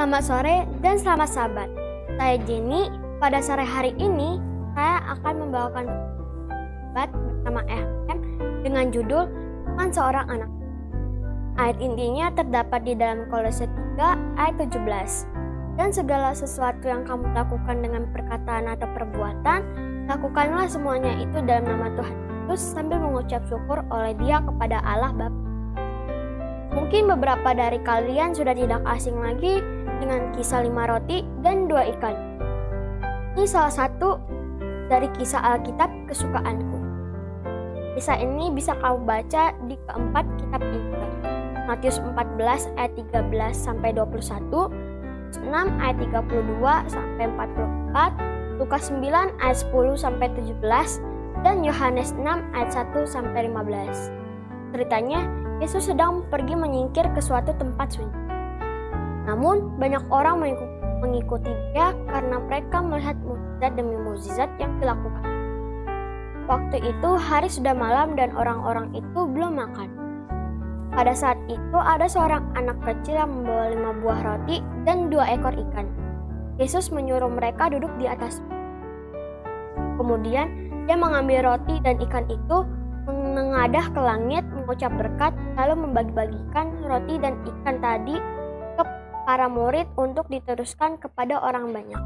Selamat sore dan selamat sahabat. Saya Jenny. Pada sore hari ini, saya akan membawakan debat bersama FM dengan judul Teman Seorang Anak. Ayat intinya terdapat di dalam Kolose 3 ayat 17. Dan segala sesuatu yang kamu lakukan dengan perkataan atau perbuatan, lakukanlah semuanya itu dalam nama Tuhan Yesus sambil mengucap syukur oleh Dia kepada Allah Bapa. Mungkin beberapa dari kalian sudah tidak asing lagi dengan kisah 5 roti dan 2 ikan. Ini salah satu dari kisah Alkitab kesukaanku. Kisah ini bisa kamu baca di keempat kitab Injil. Matius 14 ayat 13 sampai 21, 6 ayat 32 sampai 44, Lukas 9 ayat 10 sampai 17, dan Yohanes 6 ayat 1 sampai 15. Ceritanya, Yesus sedang pergi menyingkir ke suatu tempat sunyi. Namun, banyak orang mengikuti Dia karena mereka melihat mukjizat demi mukjizat yang dilakukan. Waktu itu hari sudah malam dan orang-orang itu belum makan. Pada saat itu ada seorang anak kecil yang membawa 5 buah roti dan 2 ekor ikan. Yesus menyuruh mereka duduk di atas. Kemudian Dia mengambil roti dan ikan itu, menengadah ke langit, mengucap berkat, lalu membagi-bagikan roti dan ikan tadi ke para murid untuk diteruskan kepada orang banyak.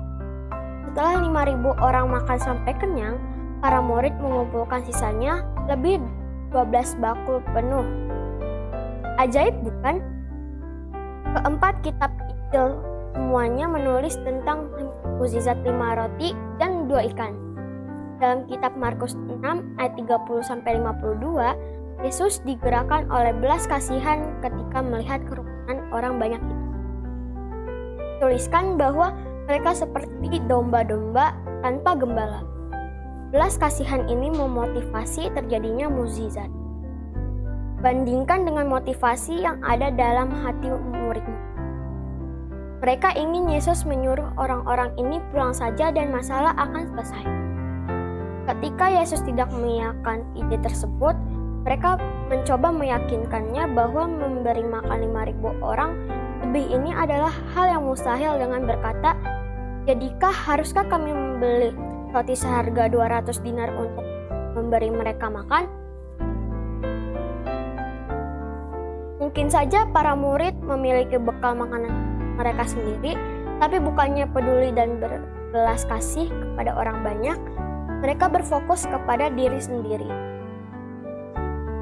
Setelah 5.000 orang makan sampai kenyang, para murid mengumpulkan sisanya lebih 12 bakul penuh. Ajaib bukan? Keempat kitab Injil semuanya menulis tentang mukjizat 5 roti dan 2 ikan. Dalam kitab Markus 6 ayat 30-52, Yesus digerakkan oleh belas kasihan ketika melihat kerumunan orang banyak itu. Tuliskan bahwa mereka seperti domba-domba tanpa gembala. Belas kasihan ini memotivasi terjadinya mukjizat. Bandingkan dengan motivasi yang ada dalam hati murid-murid. Mereka ingin Yesus menyuruh orang-orang ini pulang saja dan masalah akan selesai. Ketika Yesus tidak mengiyakan ide tersebut, mereka mencoba meyakinkannya bahwa memberi makan 5.000 orang lebih ini adalah hal yang mustahil dengan berkata, "Jadikah haruskah kami membeli roti seharga 200 dinar untuk memberi mereka makan?" Mungkin saja para murid memiliki bekal makanan mereka sendiri, tapi bukannya peduli dan berbelas kasih kepada orang banyak, mereka berfokus kepada diri sendiri.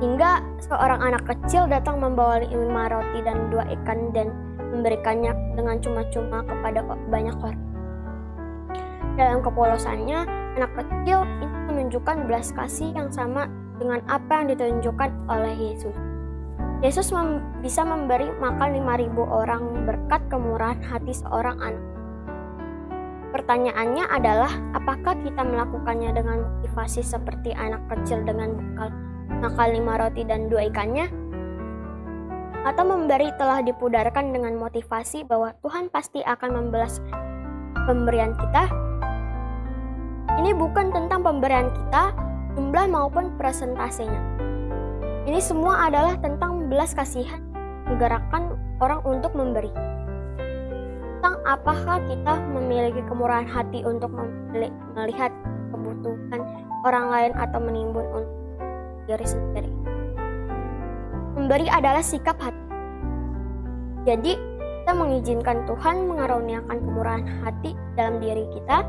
Hingga seorang anak kecil datang membawa 5 roti dan 2 ikan dan memberikannya dengan cuma-cuma kepada banyak orang. Dalam kepolosannya, anak kecil itu menunjukkan belas kasih yang sama dengan apa yang ditunjukkan oleh Yesus. Yesus bisa memberi makan 5.000 orang berkat kemurahan hati seorang anak. Pertanyaannya adalah, apakah kita melakukannya dengan motivasi seperti anak kecil dengan bekal makan 5 roti dan 2 ikannya? Atau memberi telah dipudarkan dengan motivasi bahwa Tuhan pasti akan membalas pemberian kita? Ini bukan tentang pemberian kita, jumlah maupun presentasinya. Ini semua adalah tentang belas kasihan, menggerakkan orang untuk memberi. Tentang apakah kita memiliki kemurahan hati untuk melihat kebutuhan orang lain atau menimbun untuk diri sendiri. Memberi adalah sikap hati. Jadi, kita mengizinkan Tuhan mengaruniakan kemurahan hati dalam diri kita,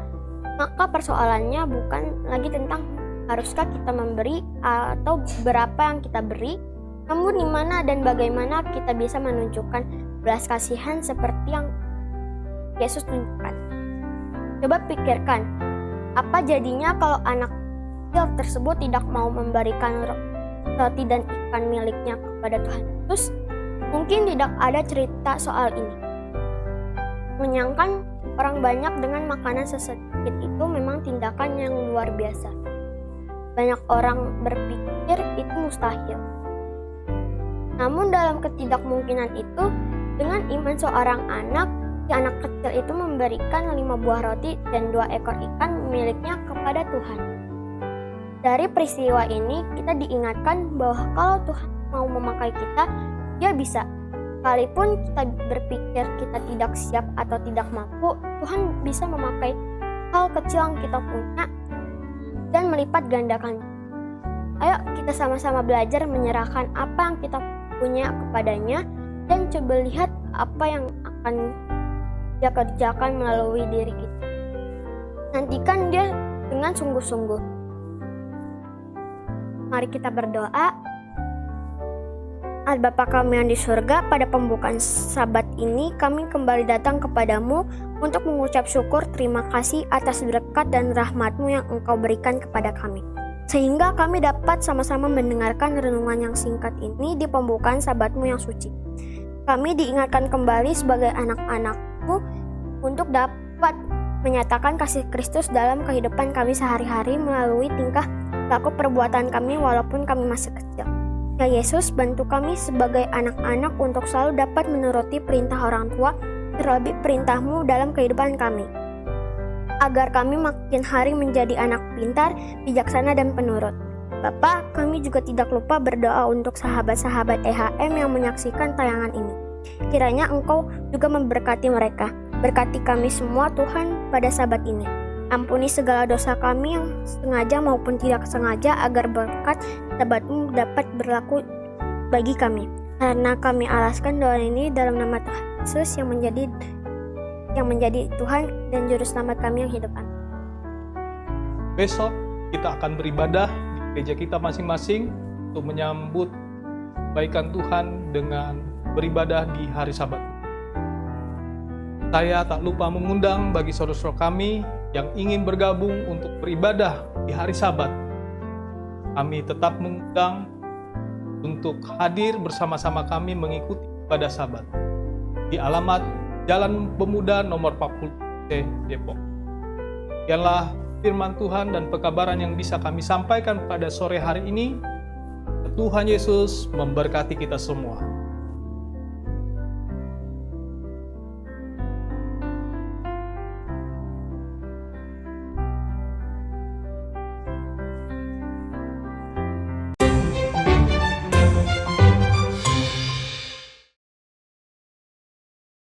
maka persoalannya bukan lagi tentang haruskah kita memberi atau berapa yang kita beri, namun di mana dan bagaimana kita bisa menunjukkan belas kasihan seperti yang Yesus tunjukkan. Coba pikirkan, apa jadinya kalau anak kecil tersebut tidak mau memberikan roti dan ikan miliknya kepada Tuhan Yesus? Mungkin tidak ada cerita soal ini. Menyangkan orang banyak dengan makanan sesedikit itu memang tindakan yang luar biasa. Banyak orang berpikir itu mustahil. Namun dalam ketidakmungkinan itu, dengan iman seorang anak, si anak kecil itu memberikan 5 buah roti dan 2 ekor ikan miliknya kepada Tuhan. Dari peristiwa ini, kita diingatkan bahwa kalau Tuhan mau memakai kita, Dia bisa. Sekalipun kita berpikir kita tidak siap atau tidak mampu, Tuhan bisa memakai hal kecil yang kita punya dan melipat gandakan. Ayo kita sama-sama belajar menyerahkan apa yang kita punya kepadanya dan coba lihat apa yang akan Dia kerjakan melalui diri kita. Nantikan Dia dengan sungguh-sungguh. Mari kita berdoa. Bapa kami yang di surga, pada pembukaan Sabat ini kami kembali datang kepadamu untuk mengucap syukur terima kasih atas berkat dan rahmat-Mu yang Engkau berikan kepada kami. Sehingga kami dapat sama-sama mendengarkan renungan yang singkat ini di pembukaan Sabat-Mu yang suci. Kami diingatkan kembali sebagai anak-anak-Mu untuk dapat menyatakan kasih Kristus dalam kehidupan kami sehari-hari melalui tingkah laku perbuatan kami walaupun kami masih kecil. Ya Yesus, bantu kami sebagai anak-anak untuk selalu dapat menuruti perintah orang tua, terlebih perintah-Mu dalam kehidupan kami. Agar kami makin hari menjadi anak pintar, bijaksana, dan penurut. Bapa, kami juga tidak lupa berdoa untuk sahabat-sahabat EHM yang menyaksikan tayangan ini. Kiranya Engkau juga memberkati mereka. Berkati kami semua Tuhan pada Sabat ini. Ampuni segala dosa kami yang sengaja maupun tidak sengaja agar berkat Sabat-Mu dapat berlaku bagi kami. Karena kami alaskan doa ini dalam nama Tuhan Yesus yang menjadi Tuhan dan Juru Selamat kami yang hidup. Besok kita akan beribadah di gereja kita masing-masing untuk menyambut kebaikan Tuhan dengan beribadah di hari Sabat. Saya tak lupa mengundang bagi saudara-saudara kami yang ingin bergabung untuk beribadah di hari Sabat. Kami tetap mengundang untuk hadir bersama-sama kami mengikuti ibadah Sabat di alamat Jalan Pemuda nomor 40 C Depok. Sekianlah firman Tuhan dan pekabaran yang bisa kami sampaikan pada sore hari ini. Tuhan Yesus memberkati kita semua.